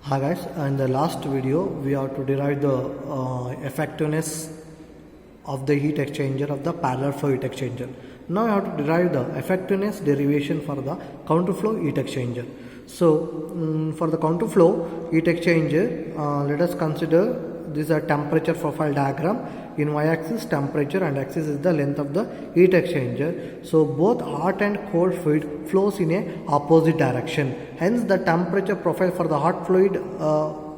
Hi guys, in the last video we have to derive the effectiveness of the heat exchanger of the parallel flow heat exchanger. Now we have to derive the effectiveness derivation for the counter flow heat exchanger. So for the counter flow heat exchanger, let us consider this is a temperature profile diagram. In y-axis temperature and axis is the length of the heat exchanger. So both hot and cold fluid flows in a opposite direction. Hence the temperature profile for the hot fluid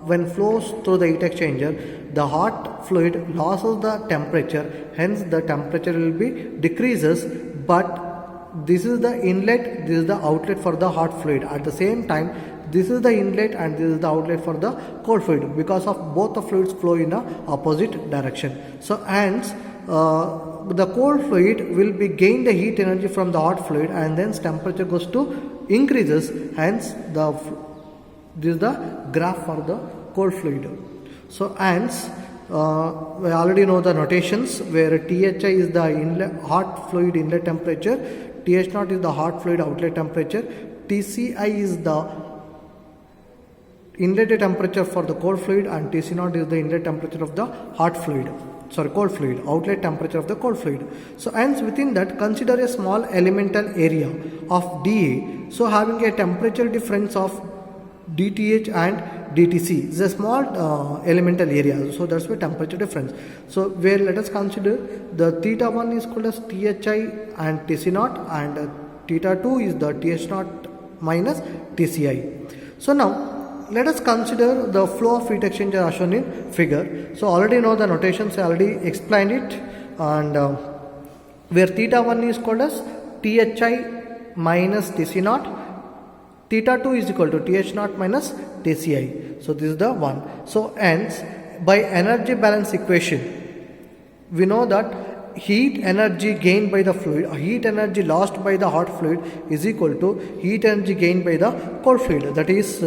when flows through the heat exchanger, the hot fluid loses the temperature. Hence the temperature will be decreases, but this is the inlet, this is the outlet for the hot fluid. At the same time, this is the inlet and this is the outlet for the cold fluid, because of both the fluids flow in a opposite direction. So hence the cold fluid will be gain the heat energy from the hot fluid, and then temperature goes to increases. Hence this is the graph for the cold fluid. So hence we already know the notations where Thi is the inlet, hot fluid inlet temperature, Th0 is the hot fluid outlet temperature, Tci is the inlet temperature for the cold fluid, and Tc0 is the inlet temperature of the cold fluid, outlet temperature of the cold fluid. So hence within that, consider a small elemental area of dA, so having a temperature difference of dTh and dTc is a small elemental area, so that's why temperature difference. So where let us consider the theta1 is called as Thi and Tc0, and theta2 is the Th0 minus Tci. So now let us consider the flow of heat exchanger as shown in figure. So already know the notations, I already explained it, and where theta1 is called as Thi minus Tc0, theta2 is equal to Th0 minus Tci. So this is the one. So hence by energy balance equation, we know that heat energy gained by the fluid, heat energy lost by the hot fluid is equal to heat energy gained by the cold fluid. That is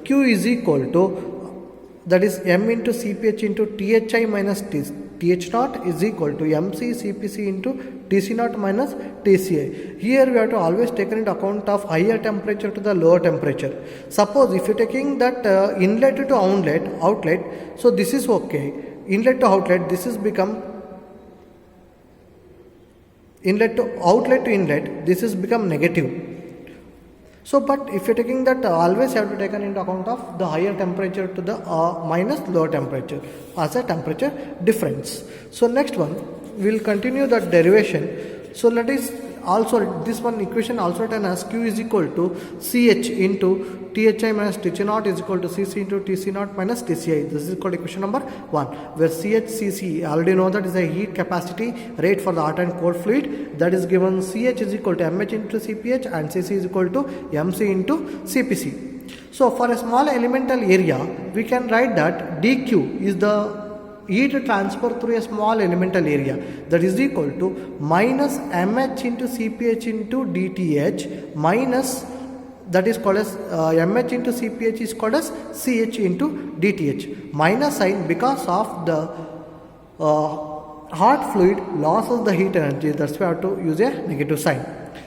Q is equal to, that is M into Cph into Thi minus Th0 is equal to MC Cpc into Tc0 minus Tci. Here we have to always take into account of higher temperature to the lower temperature. Suppose if you are taking that inlet to outlet, so this is okay. Inlet to outlet, this is become inlet to outlet to inlet, this is become negative. So but if you are taking that, always have to take into account of the higher temperature to the minus lower temperature as a temperature difference. So next one, we will continue that derivation. So let us also, this one equation also written as Q is equal to Ch into Thi minus Tc0 is equal to Cc into Tc0 minus Tci. This is called equation number 1, where Cc already know that is a heat capacity rate for the hot and cold fluid, that is given Ch is equal to Mh into Cph and Cc is equal to Mc into Cpc. So for a small elemental area, we can write that dq is the heat transfer through a small elemental area, that is equal to minus mh into Cph into dTh minus, that is called as mh into Cph is called as Ch into dTh, minus sign because of the hot fluid loses the heat energy, that's why I have to use a negative sign.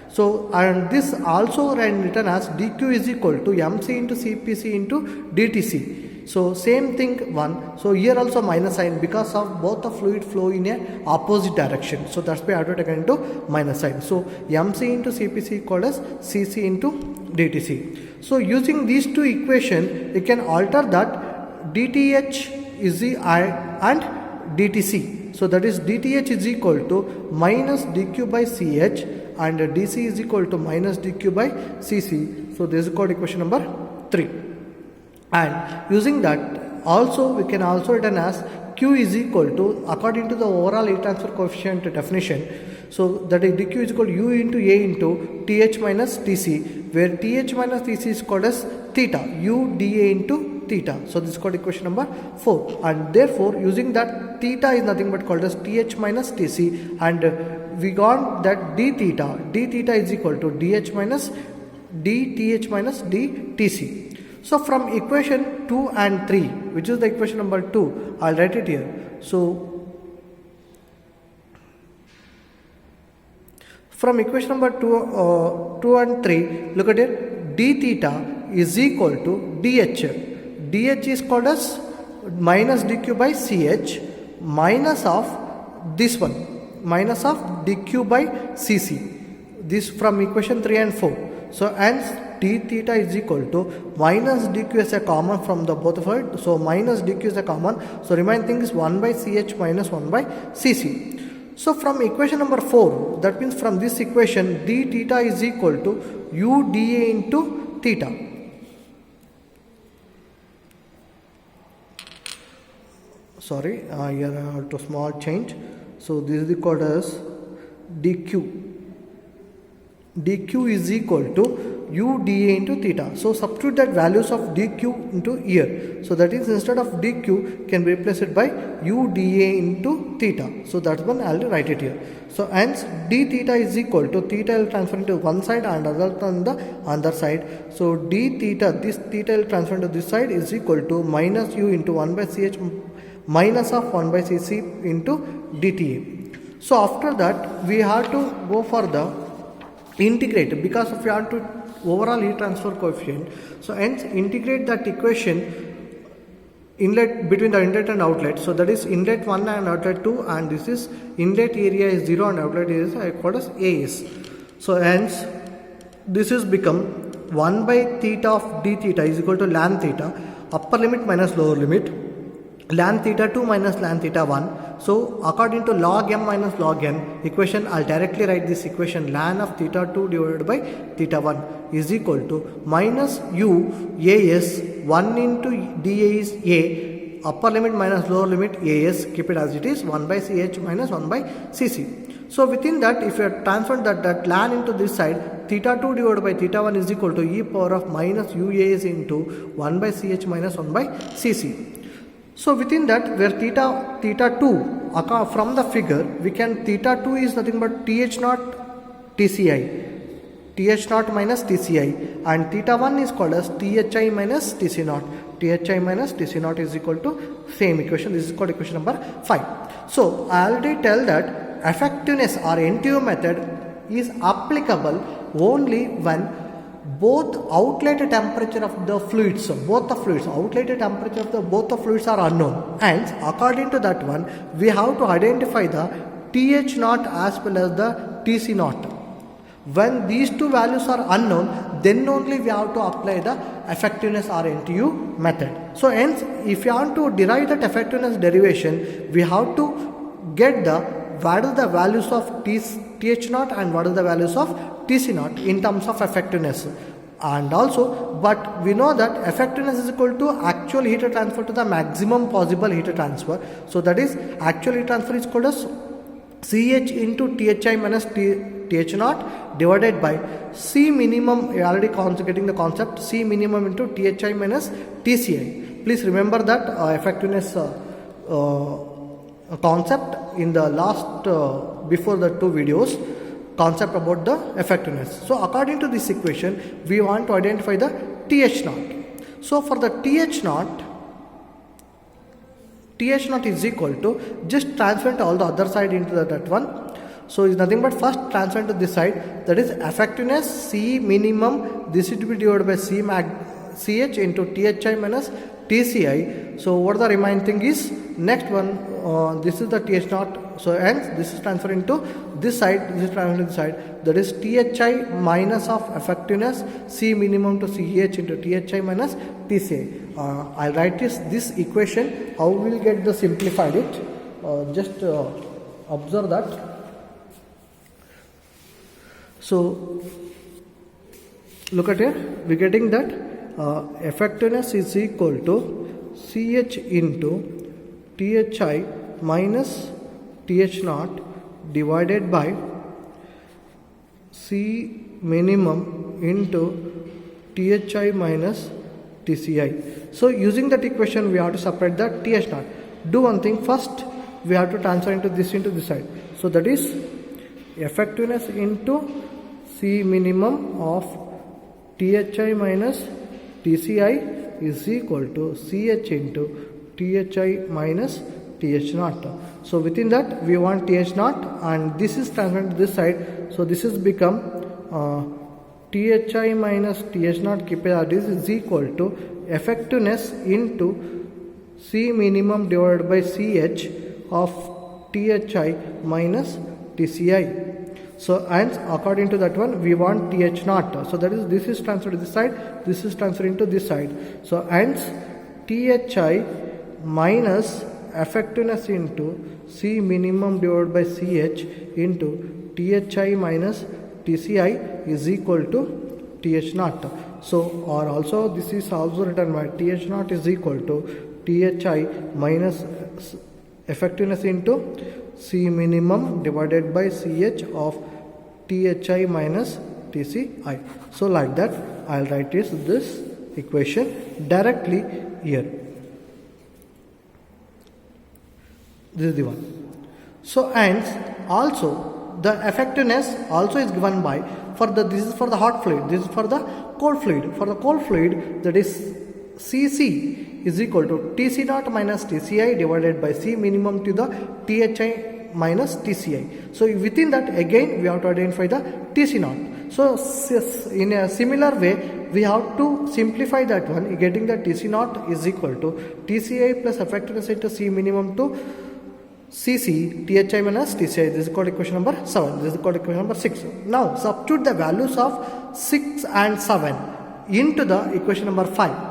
So and this also written as dq is equal to mc into Cpc into dTc. So same thing one. So here also minus sign because of both the fluid flow in a opposite direction. So that's why I have to take into minus sign. So mc into Cpc called as Cc into dTc. So using these two equations, you can alter that dTh is the I and dTc. So that is dTh is equal to minus dq by Ch and dC is equal to minus dq by Cc. So this is called equation number 3. And using that also we can also written as Q is equal to, according to the overall heat transfer coefficient definition, so that is dq is equal to U into A into Th minus Tc, where Th minus Tc is called as theta, U dA into theta. So this is called equation number 4, and therefore using that theta is nothing but called as Th minus Tc, and we got that d theta is equal to dH minus dTh minus dTc. So from equation 2 and 3, which is the equation number 2, I'll write it here. So from equation number 2 and 3, look at it, d theta is equal to dH. dH is called as minus dq by ch minus of this one, minus of dq by cc. This from equation 3 and 4. So hence d theta is equal to minus dq as a common from the both of it. So minus dq is a common. So remaining thing is 1 by ch minus 1 by cc. So from equation number 4, that means from this equation d theta is equal to u dA into theta. Sorry, here I have to small change. So this is called as dq. dq is equal to u dA into theta. So substitute that values of dq into here. So that is instead of dq can be replaced by u dA into theta. So that's one, I'll write it here. So hence d theta is equal to theta will transfer into one side and other on the other side. So d theta, this theta will transfer into this side is equal to minus u into 1 by ch minus of 1 by cc into dTA. So after that we have to go for the integrate, because if we want to overall heat transfer coefficient. So hence integrate that equation inlet between the inlet and outlet. So that is inlet 1 and outlet 2, and this is inlet area is 0 and outlet area is called as AS. So hence this is become 1 by theta of d theta is equal to ln theta, upper limit minus lower limit, ln theta 2 minus ln theta 1. So according to log m minus log n equation, I'll directly write this equation ln of theta 2 divided by theta 1 is equal to minus u as 1 into dA is a, upper limit minus lower limit as, keep it as it is, 1 by ch minus 1 by cc. So within that, if you have transferred that ln into this side, theta 2 divided by theta 1 is equal to e power of minus u as into 1 by ch minus 1 by cc. So within that, where theta 2 from the figure, we can theta 2 is nothing but th naught tci, th naught minus tci, and theta 1 is called as thi minus tc naught. Thi minus tc naught is equal to same equation. This is called equation number 5. So I already tell that effectiveness or NTU method is applicable only when both outlet temperature of the fluids, so both the fluids, outlet temperature of the both the fluids are unknown, and according to that one we have to identify the th naught as well as the tc naught. When these two values are unknown, then only we have to apply the effectiveness or NTU method. So hence, if you want to derive that effectiveness derivation, we have to get the what are the values of th naught and what are the values of tc naught in terms of effectiveness. And also, but we know that effectiveness is equal to actual heat transfer to the maximum possible heat transfer. So that is actual heat transfer is called as ch into thi minus th naught divided by C minimum. You already getting the concept, C minimum into thi minus tci. Please remember that effectiveness concept in the last before the two videos, concept about the effectiveness. So according to this equation, we want to identify the th naught. So for the th naught is equal to just transfer to all the other side into that one. So it's nothing but first transfer to this side, that is effectiveness C minimum, this is to be divided by ch into thi minus tci. So what the remaining thing is, next one, this is the th naught. So hence this is transferred into this side, this is transferred to this side, that is thi minus of effectiveness C minimum to ch into thi minus tci. I'll write this equation, how we will get the simplified it, just observe that. So look at here, we are getting that effectiveness is equal to ch into thi minus th naught divided by C minimum into thi minus tci. So using that equation, we have to separate the th naught. Do one thing, first we have to transfer into this side. So that is effectiveness into C minimum of thi minus tci is equal to ch into thi minus th naught. So within that we want th naught, and this is transferred to this side. So this is become THI minus TH naught, keep it as is equal to effectiveness into C minimum divided by CH of THI minus TCI. So hence according to that one we want TH naught. So that is, this is transferred to this side, this is transferred into this side. So hence THI minus effectiveness into C minimum divided by CH into THI minus TCI is equal to TH naught. So or also this is also written by TH naught is equal to THI minus effectiveness into C minimum divided by CH of THI minus TCI. So like that I'll write this equation directly here. This is the one. So hence also the effectiveness also is given by, for the, this is for the hot fluid, this is for the cold fluid. For the cold fluid, that is CC is equal to TC naught minus TCI divided by C minimum to the THI minus TCI. So within that again we have to identify the TC naught. So in a similar way we have to simplify that one, getting the TC naught is equal to TCI plus effectiveness into C minimum to CC THI minus TCI. This is called equation number 7. This is called equation number 6. Now substitute the values of 6 and 7 into the equation number 5.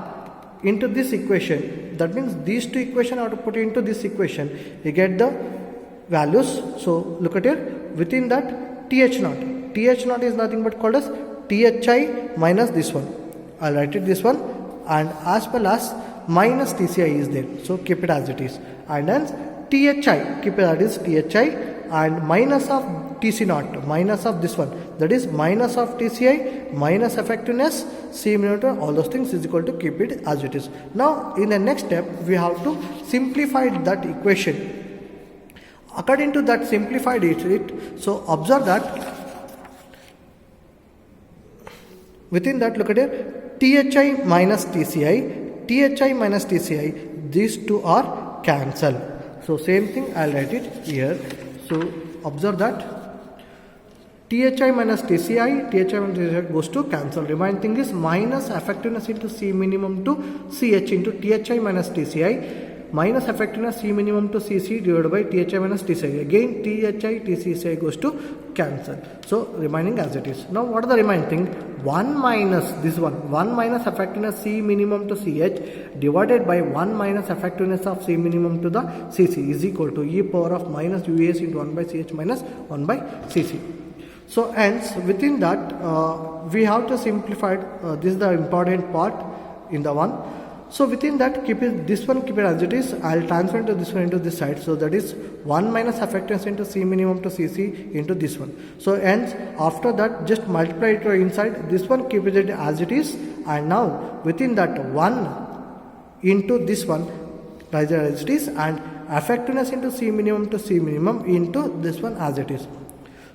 Into this equation, that means these two equations are to put into this equation, you get the values. So look at here, within that TH naught, TH naught is nothing but called as THI minus this one, I'll write it this one, and as well as minus TCI is there, so keep it as it is. And then THI, keep it as THI, and minus of TC naught, minus of this one, that is minus of TCI minus effectiveness C minimum, all those things is equal to keep it as it is. Now in the next step we have to simplify that equation. According to that simplified it, so observe that within that, look at it, THI minus TCI, THI minus TCI, these two are cancelled. So same thing I'll write it here. So observe that THI minus TCI, THI minus TCI goes to cancel. Remaining thing is minus effectiveness into C minimum to CH into THI minus TCI minus effectiveness C minimum to CC divided by THI minus TCI. Again THI TCI goes to cancel. So remaining as it is. Now what are the remaining thing? 1 minus this one, 1 minus effectiveness C minimum to CH divided by 1 minus effectiveness of C minimum to the CC is equal to e power of minus UAS into 1 by CH minus 1 by CC. So hence within that we have to simplify, this is the important part in the one. So within that keep it, this one keep it as it is, I'll transfer into this one into this side. So that is 1 minus effectiveness into C minimum to CC into this one. So hence after that just multiply it inside, this one keep it as it is, and now within that 1 into this one as it is, and effectiveness into C minimum to C minimum into this one as it is.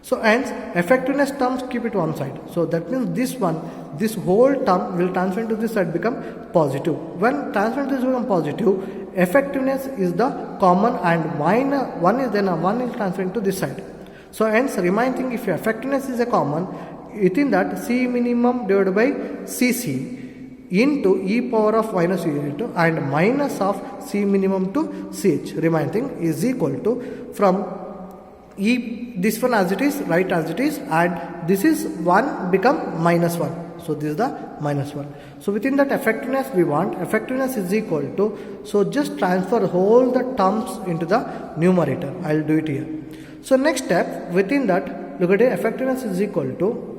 So hence effectiveness terms keep it one side. So that means this one, this whole term will transfer into this side become positive. When transfer into this become positive, effectiveness is the common and minus 1 is then a 1 is transferred into this side. So hence remaining thing, if your effectiveness is a common, within that C minimum divided by CC into e power of minus u into and minus of C minimum to CH remaining thing is equal to from E, this one as it is, right as it is, and this is 1 become minus 1. So this is the minus 1. So within that effectiveness we want, effectiveness is equal to, so just transfer whole the terms into the numerator. I'll do it here. So next step within that, look at it, effectiveness is equal to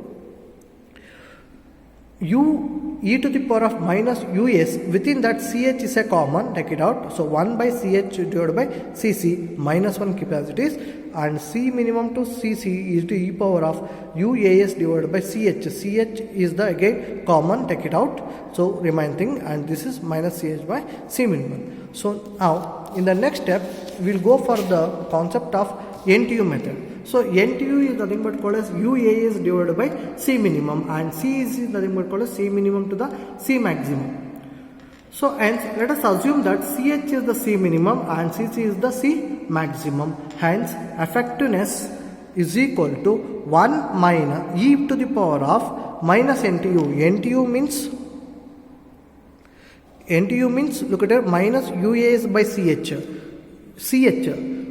u e to the power of minus us, within that ch is a common, take it out. So 1 by ch divided by cc minus 1 keep as it is, and c minimum to cc is to e power of uas divided by ch. Ch is the again common, take it out. So remaining thing, and this is minus ch by c minimum. So now in the next step we will go for the concept of NTU method. So NTU is nothing but called as UAS divided by C minimum, and C is nothing but called as C minimum to the C maximum. So hence let us assume that CH is the C minimum and CC is the C maximum. Hence effectiveness is equal to 1 minus e to the power of minus NTU means look at it, minus UAS by CH.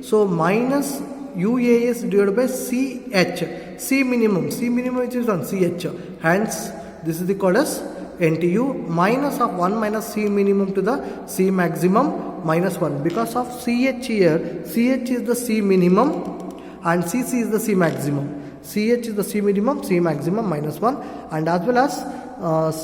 So minus UAS divided by CH. C minimum which is on CH. Hence this is called as NTU minus of 1 minus C minimum to the C maximum minus 1. Because of CH here, CH is the C minimum and CC is the C maximum. CH is the C minimum, C maximum minus 1, and as well as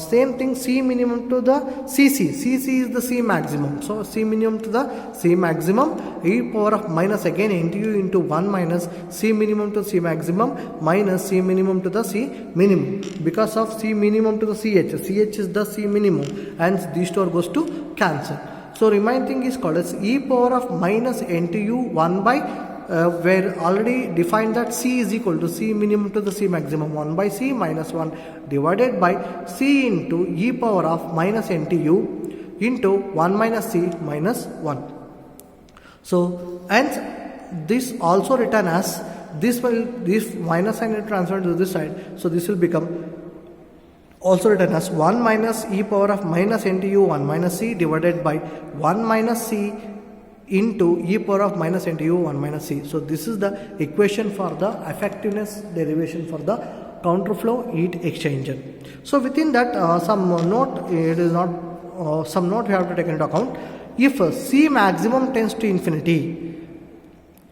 same thing, C minimum to the CC. CC is the C maximum. So C minimum to the C maximum, e power of minus again NTU into 1 minus C minimum to C maximum minus C minimum to the C minimum. Because of C minimum to the CH is the C minimum, hence these two goes to cancel. So remaining thing is called as e power of minus NTU 1 by where already defined that C is equal to C minimum to the C maximum 1 by C minus 1 divided by C into e power of minus NTU into 1 minus C minus 1. So hence this also written as this minus sign will transfer to this side, so this will become also written as 1 minus e power of minus NTU 1 minus C divided by 1 minus C into e power of minus NTU 1 minus C. So this is the equation for the effectiveness derivation for the counterflow heat exchanger. So within that some note we have to take into account. If C maximum tends to infinity,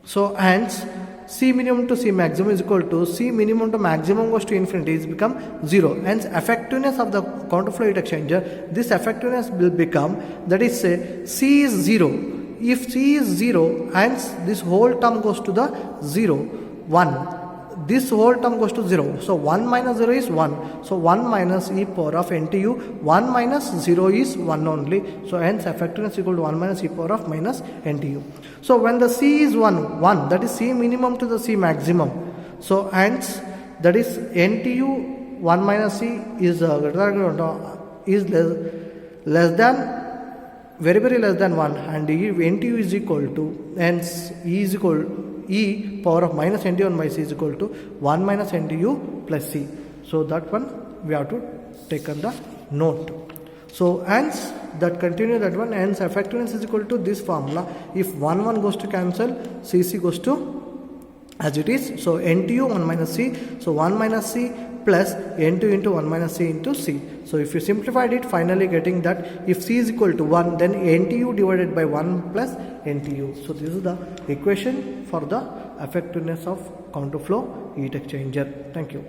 so hence C minimum to C maximum is equal to C minimum to maximum goes to infinity, is become 0. Hence effectiveness of the counterflow heat exchanger, this effectiveness will become, that is say C is 0. If C is 0, hence this whole term goes to the 0, 1. This whole term goes to 0. So 1 minus 0 is 1. So 1 minus e power of NTU, 1 minus 0 is 1 only. So hence effectiveness equal to 1 minus e power of minus NTU. So when the C is 1, that is C minimum to the C maximum. So hence that is NTU 1 minus C is less than very less than 1, and NTU is equal to, hence E power of minus NTU 1 by C is equal to 1 minus NTU plus C. So that one we have to take on the note. So hence that continue that one, hence effectiveness is equal to this formula. If 1 goes to cancel, CC goes to as it is. So NTU 1 minus C, so 1 minus C plus N2 into 1 minus C into C. So if you simplified it, finally getting that if C is equal to 1, then NTU divided by 1 plus NTU. So this is the equation for the effectiveness of counterflow heat exchanger. Thank you.